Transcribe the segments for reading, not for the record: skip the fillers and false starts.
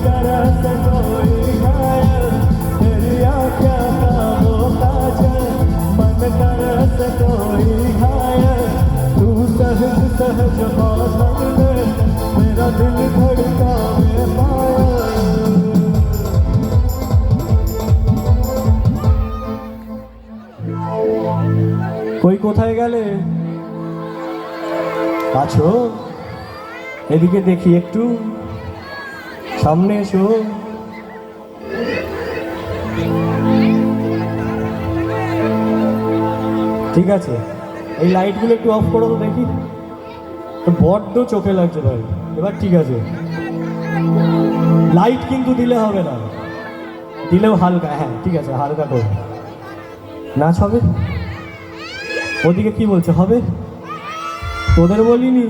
कर से कोई घायल, तेरी आँखों का वो काजल, मन कर से कोई घायल, तू सहज सहज बादल में मेरा दिल धड़कावे पायल। কই কোথায় গেলে? আছো? এদিকে দেখি একটু, সামনে এসো। ঠিক আছে, এই লাইটগুলো একটু অফ করো তো দেখি, বড্ড চোখে লাগছে ভাই। এবার ঠিক আছে, লাইট কিন্তু দিলে হবে না, দিলেও হালকা। হ্যাঁ ঠিক আছে, হালকা করো। নাচ হবে? ওদিকে কি বলছে হবে? তোদের বলিনি?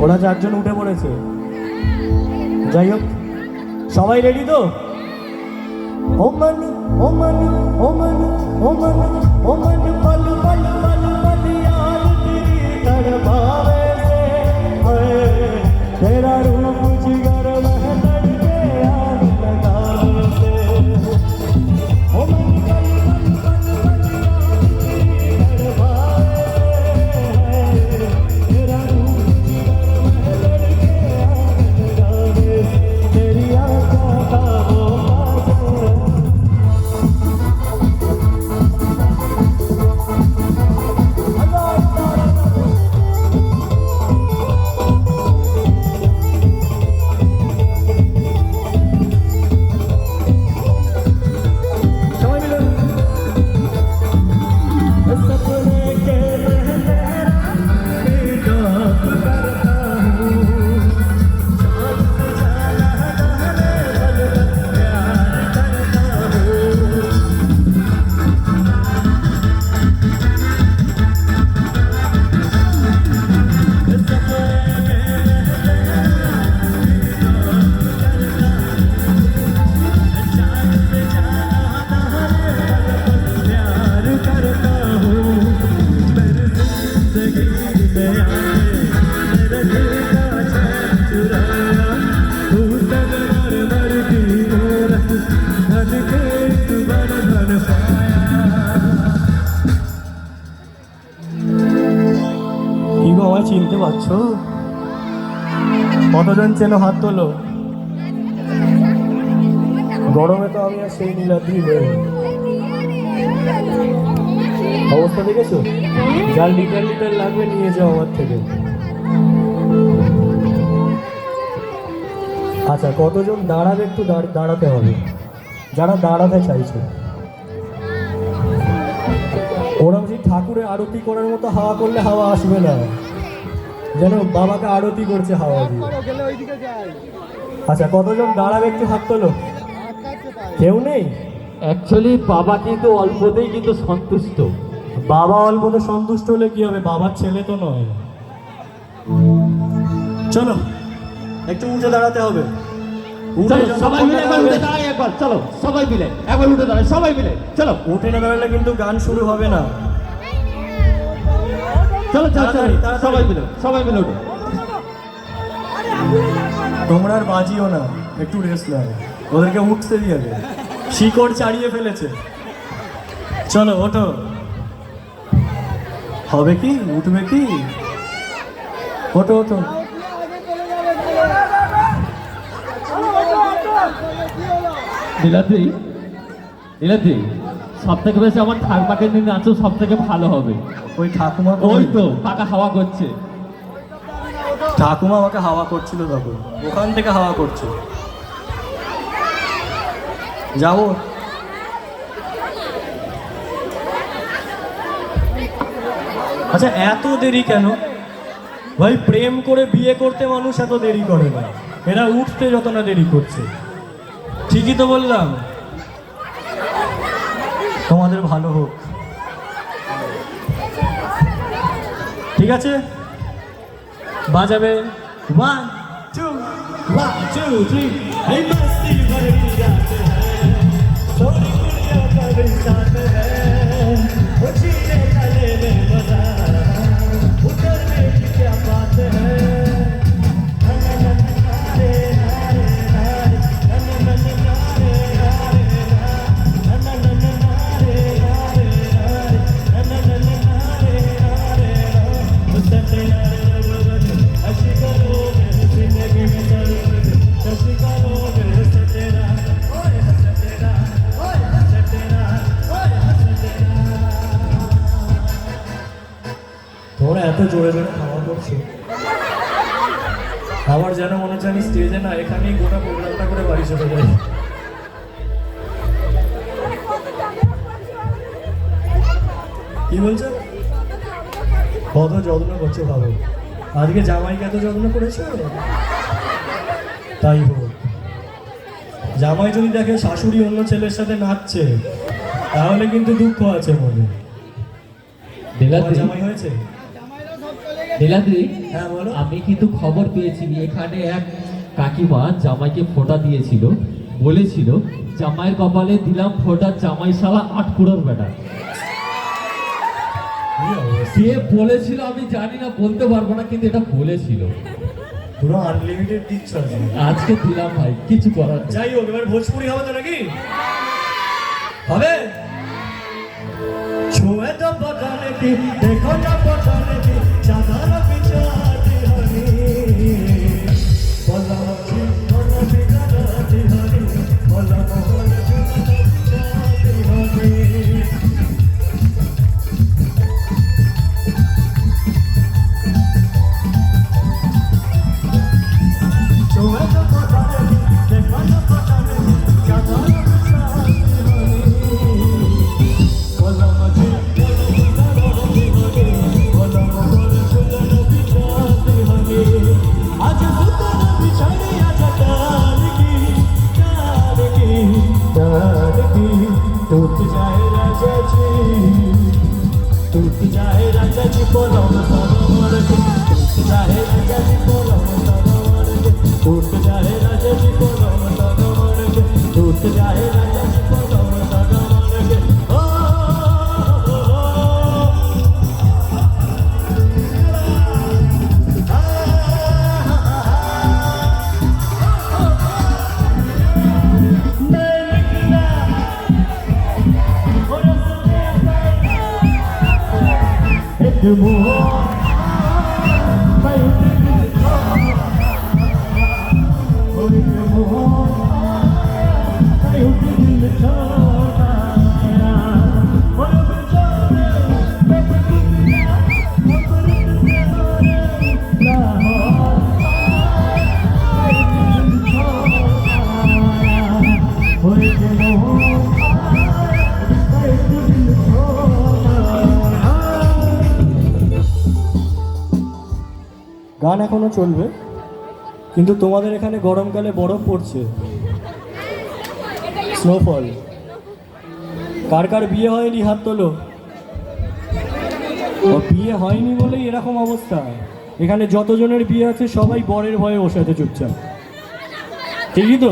ওরা চারজন উঠে পড়েছে। যাই হোক, সবাই রেডি তো? ও মানু ও মানু ও মানু ও মানু ও মানু পল পল পল পল यार तेरी तड़पावे से है, तेरा रूप जिगर में तड़के आग लगावे से। ओ मन पल पल पल पल तड़पावे से, तेरा रूप जिगर में तड़के आग लगावे से, तेरी आँखों का वो काजल। চিনতে পারছো? কতজন চেনো হাত তোলো। গরমে তো আমি আর সেই নীলাদ্রি নেই। অবস্থা দেখেছো? যার লিটার লিটার লাগবে নিয়ে যাও আমার থেকে। আচ্ছা, কতজন দাঁড়াবে? একটু দাঁড়াতে হবে, যারা দাঁড়াতে চাইছে। ওরা যদি ঠাকুরে আরতি করার মতো হাওয়া করলে হাওয়া আসবে না, যেন বাবাকে আরতি করছে হাওয়া দিয়ে। আচ্ছা, কতজন দাঁড়াবে? একটু হাত তোলো। কেউ নেই? অ্যাকচুয়ালি বাবা কিন্তু অল্পতেই কিন্তু সন্তুষ্ট। বাবা অল্পতে সন্তুষ্ট হলে কি হবে? বাবার ছেলে তো নয়। চলো একটু উঠে দাঁড়াতে হবে। সবাই মিলে একবার উঠে দাঁড়াই, একবার চলো সবাই মিলে একবার উঠে দাঁড়াই, সবাই মিলে চলো। উঠে না দাঁড়ালে কিন্তু গান শুরু হবে না। চলো চলো সবাই মিলে উঠো। তোমরা আর বাজিও না, একটু রেস্ট নাও, ওদেরকে উঠতে দিয়ে দে, শিকড় ছাড়িয়ে ফেলেছে। চলো ওঠো। হবে কি? উঠবে কি? ওঠো ওঠো। নীলাদ্রি, সব থেকে বেশি আমার ঠাকুমাকে নিয়ে নাচো, সব থেকে ভালো হবে। ওই ঠাকুমা? ওই তো পাকা হাওয়া করছে। ঠাকুমা আমাকে হাওয়া করছিল তখন, ওখান থেকে হাওয়া করছে। যাবো? আচ্ছা, এত দেরি কেন ভাই? প্রেম করে বিয়ে করতে মানুষ এত দেরি করে না, এরা উঠতে যত না দেরি করছে। ঠিকই তো বললাম? তোমাদের ভালো হোক। ঠিক আছে, বাজাবে 1 2 1 2 3। এই মস্তি ভরে जाते हैं, सोनी दुनिया का भी साथ है, वो जीने चले में मजा, उतरने की क्या बात है। এত জোরে জোরে খাওয়া করছে, আমার যেন মনে হচ্ছে আমি স্টেজে না এখানেই গোটা প্রোগ্রামটা করে বাড়ি চলে যাই। কি বলছো? কত যত্ন করছো ভালো, আজকে জামাইকে এত যত্ন করেছো? তাই হোক। জামাই যদি দেখে শাশুড়ি অন্য ছেলের সাথে নাচছে তাহলে কিন্তু দুঃখ আছে মনে। তোমার জামাই হয়েছে? নীলাদ্রি, হ্যাঁ বলো। আমি কিন্তু খবর পেয়েছি এখানে এক কাকিমা জামাইকে ফোঁটা দিয়েছিল, বলেছিল জামাইয়ের কপালে দিলাম ফোঁটা, জামাই শালা 8 কুড়োর বেটা। কি অবস্থা? কে বলেছিল আমি জানি না, বলতে পারবো না, কিন্তু এটা বলেছিল। পুরো আনলিমিটেড দিচ্ছ আজকে। আজকে দিলাম ভাই, কিছু করার নেই। যাই হোক, এবার ভোজপুরি হবে তো নাকি? হবে? ছুঁয়ে তো বদলে কি, দেখো না বদলে কি, চাঁদার বিচারতে হরি। বলছি বলো বিচারতে হরি, বলো বলো বিচারতে হরি। ছুঁয়ে তো বদলে কি, দেখো না বদলে কি, চাঁদার বিচারতে হরি। टूट जाए राजा जी पलम सरोवर के, टूट जाए राजा जी पलम सरोवर के, टूट जाए राजा जी पलम सरोवर के, टूट जाए राजा जी पलम सरोवर के। ओ গান এখনো চলবে, কিন্তু তোমাদের এখানে গরমকালে বরফ পড়ছে, স্নোফল। কার কার বিয়ে হয়নি হাত তোলো। ও বিয়ে হয়নি বলেই এরকম অবস্থা। এখানে যতজনের বিয়ে আছে সবাই বরের ভয়ে বসে আছে চুপচাপ, ঠিকই তো?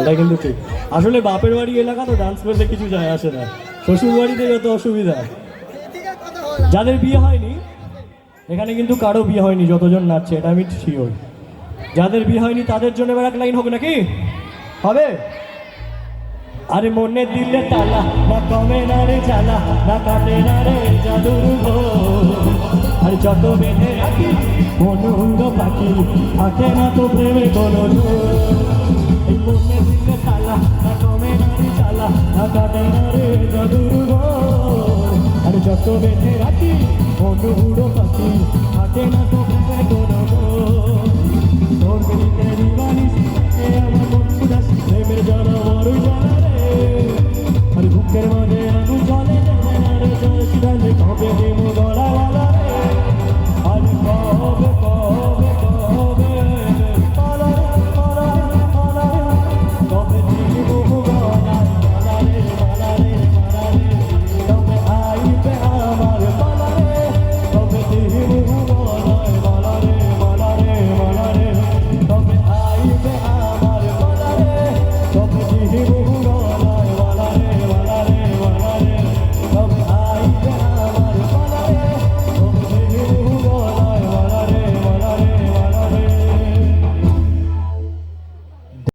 এটা কিন্তু ঠিক। আসলে বাপের বাড়ি এলাকা তো ডান্স করতে কিছু যায় আসে না, শ্বশুর বাড়িতে যত অসুবিধা। যাদের বিয়ে হয়নি এখানে কিন্তু কারো বিয়ে হয়নি, যতজন নাচছে এটা আমি শিওর। যাদের বিয়ে হয়নি তাদের জন্য এবার এক লাইন হোক নাকি? হবে? আরে মনে দিলে তালা, না কমে না রে জ্বালা, না কাটে না রে জাদুর ঘোর। আর যত বেঁধে রাখি মনুঙ্গ পাখি, থাকে না তো প্রেমে কোনো জোর। এই মনে দিলে তালা, না কমে না রে জ্বালা, না কাটে না রে জাদুর ঘোর। আর যত বেঁধে রাখি মনুঙ্গ পাখি, থাকে না তো